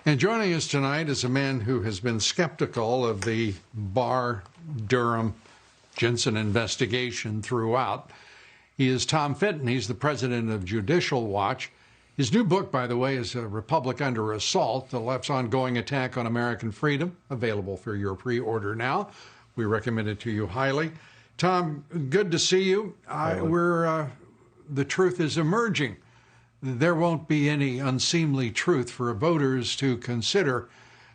And joining us tonight is a man who has been skeptical of the Barr-Durham-Jensen investigation throughout. He is Tom Fitton. He's the president of Judicial Watch. His new book, by the way, is A Republic Under Assault, The Left's Ongoing Attack on American Freedom, available for your pre-order now. We recommend it to you highly. Tom, good to see you. The truth is emerging. There won't be any unseemly truth for voters to consider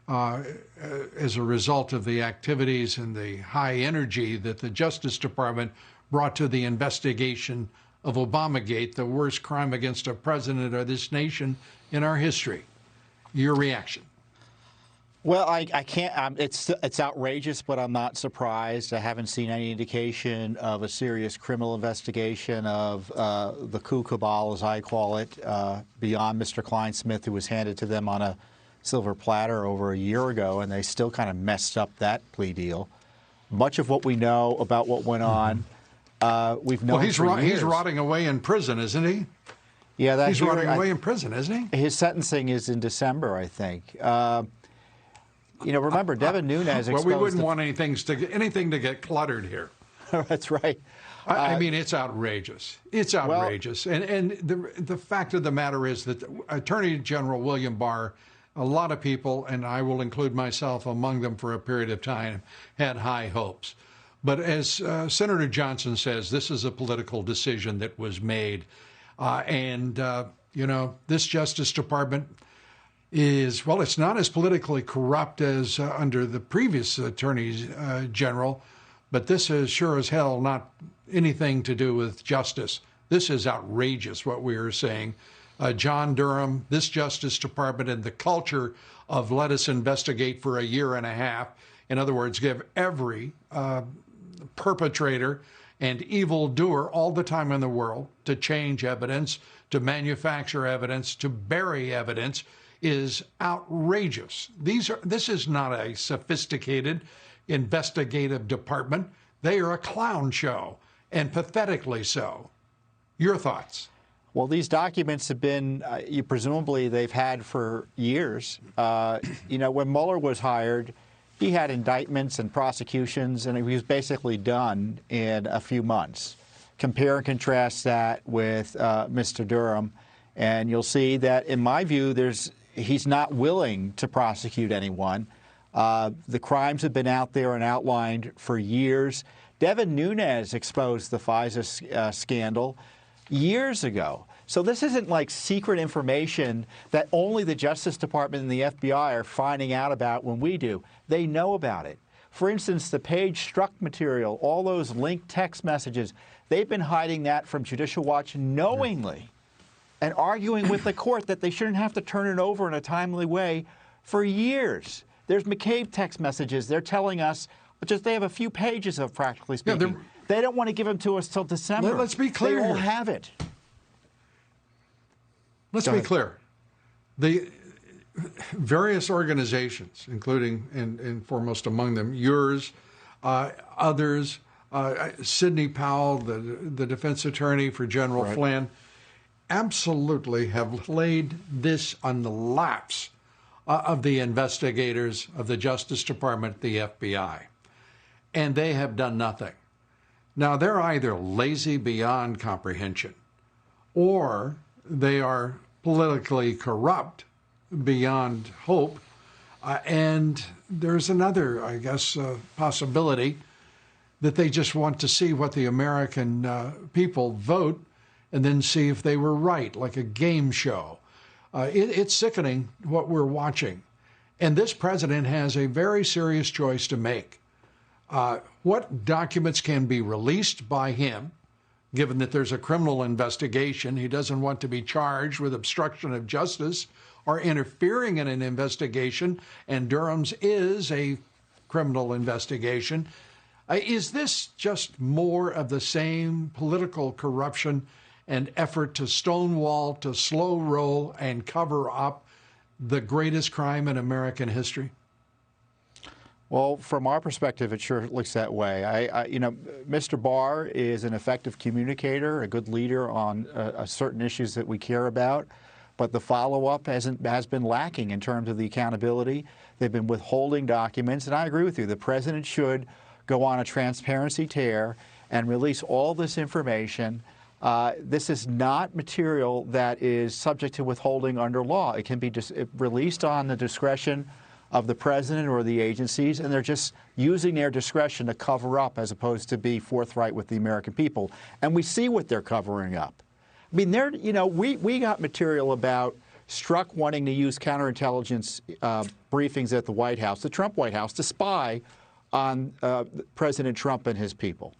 as a result of the activities and the high energy that the Justice Department brought to the investigation of Obamagate, the worst crime against a president of this nation in our history. Your reaction? Well, I can't. It's outrageous, but I'm not surprised. I haven't seen any indication of a serious criminal investigation of the coup cabal, as I call it, beyond Mr. Kleinsmith, who was handed to them on a silver platter over a year ago, and they still kind of messed up that plea deal. Much of what we know about what went on, we've known for years. He's rotting away in prison, isn't he? Yeah, he's rotting away in prison, isn't he? His sentencing is in December, I think. You know, remember, Devin Nunes exposed... Well, we wouldn't want anything to get cluttered here. That's right. I mean, it's outrageous. It's outrageous. Well, and the fact of the matter is that Attorney General William Barr, a lot of people, and I will include myself among them for a period of time, had high hopes. But as Senator Johnson says, this is a political decision that was made. You know, this Justice Department is, well, it's not as politically corrupt as under the previous attorneys general, but this is sure as hell not anything to do with justice. This is outrageous, what we are saying. John Durham, this Justice Department, and the culture of let us investigate for a year and a half. In other words, give every perpetrator and evildoer all the time in the world to change evidence, to manufacture evidence, to bury evidence, is outrageous. This is not a sophisticated investigative department. They are a clown show, and pathetically so. Your thoughts? Well, these documents have been, presumably they've had for years. You know, when Mueller was hired, he had indictments and prosecutions, and he was basically done in a few months. Compare and contrast that with Mr. Durham, and you'll see that, in my view, he's not willing to prosecute anyone. The crimes have been out there and outlined for years. Devin Nunes exposed the FISA scandal years ago. So this isn't like secret information that only the Justice Department and the FBI are finding out about when we do. They know about it. For instance, the page struck material, all those linked text messages, they've been hiding that from Judicial Watch knowingly and arguing with the court that they shouldn't have to turn it over in a timely way for years. There's McCabe text messages. They're telling us they have a few pages of, practically speaking. Yeah, they don't want to give them to us till December. Let's be clear. They all have it. Let's be clear. The various organizations, including and foremost among them, yours, others, Sidney Powell, the defense attorney for General Flynn, absolutely have laid this on the laps of the investigators of the Justice Department, the FBI, and they have done nothing. Now, they're either lazy beyond comprehension, or they are politically corrupt beyond hope, and there's another, I guess, possibility that they just want to see what the American people vote and then see if they were right, like a game show. It's sickening what we're watching. And this president has a very serious choice to make. What documents can be released by him, given that there's a criminal investigation? He doesn't want to be charged with obstruction of justice or interfering in an investigation, and Durham's is a criminal investigation. Is this just more of the same political corruption and effort to stonewall, to slow roll, and cover up the greatest crime in American history? Well, from our perspective, it sure looks that way. You know, Mr. Barr is an effective communicator, a good leader on certain issues that we care about. but the follow-up has been lacking in terms of the accountability. They've been withholding documents, and I agree with you. The president should go on a transparency tear and release all this information. This is not material that is subject to withholding under law. It can be released on the discretion of the president or the agencies, and they're just using their discretion to cover up as opposed to be forthright with the American people. And we see what they're covering up. I mean, we got material about Strzok wanting to use counterintelligence briefings at the White House, the Trump White House, to spy on President Trump and his people.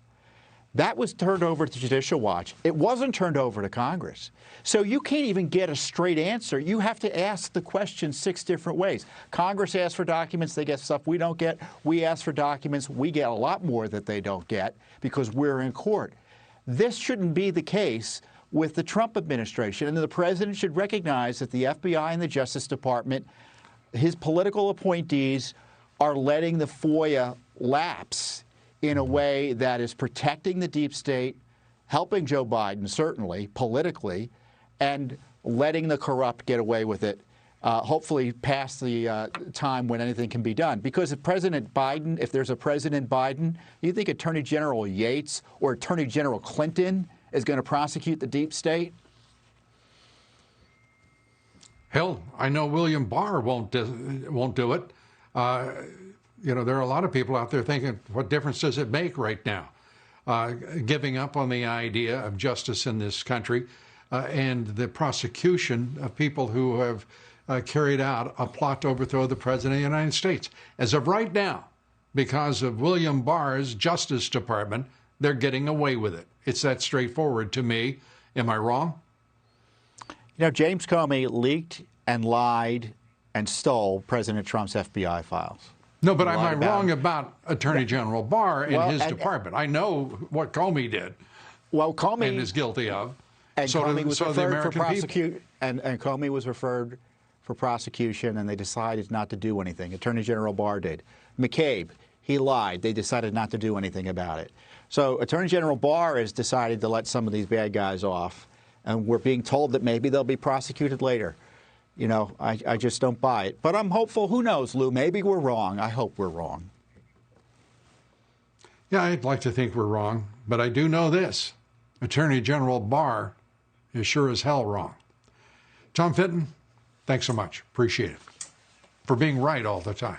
That was turned over to Judicial Watch. It wasn't turned over to Congress. So you can't even get a straight answer. You have to ask the question 6 different ways. Congress asks for documents, they get stuff we don't get. We ask for documents, we get a lot more that they don't get because we're in court. This shouldn't be the case with the Trump administration, and the president should recognize that the FBI and the Justice Department, his political appointees, are letting the FOIA lapse in a way that is protecting the deep state, helping Joe Biden, certainly, politically, and letting the corrupt get away with it, hopefully past the time when anything can be done. Because if President Biden, if there's a President Biden, you think Attorney General Yates or Attorney General Clinton is going to prosecute the deep state? Hell, I know William Barr won't do it. You know, there are a lot of people out there thinking, what difference does it make right now? Giving up on the idea of justice in this country and the prosecution of people who have carried out a plot to overthrow the President of the United States. As of right now, because of William Barr's Justice Department, they're getting away with it. It's that straightforward to me. Am I wrong? You know, James Comey leaked and lied and stole President Trump's FBI files. No, but am I wrong about Attorney General Barr and his department? I know what Comey did. Well, Comey and is guilty of. And so Comey was referred for prosecution. And Comey was referred for prosecution, and they decided not to do anything. Attorney General Barr did. McCabe, he lied. They decided not to do anything about it. So Attorney General Barr has decided to let some of these bad guys off, and we're being told that maybe they'll be prosecuted later. You know, I just don't buy it. But I'm hopeful. Who knows, Lou? Maybe we're wrong. I hope we're wrong. Yeah, I'd like to think we're wrong. But I do know this. Attorney General Barr is sure as hell wrong. Tom Fitton, thanks so much. Appreciate it. For being right all the time.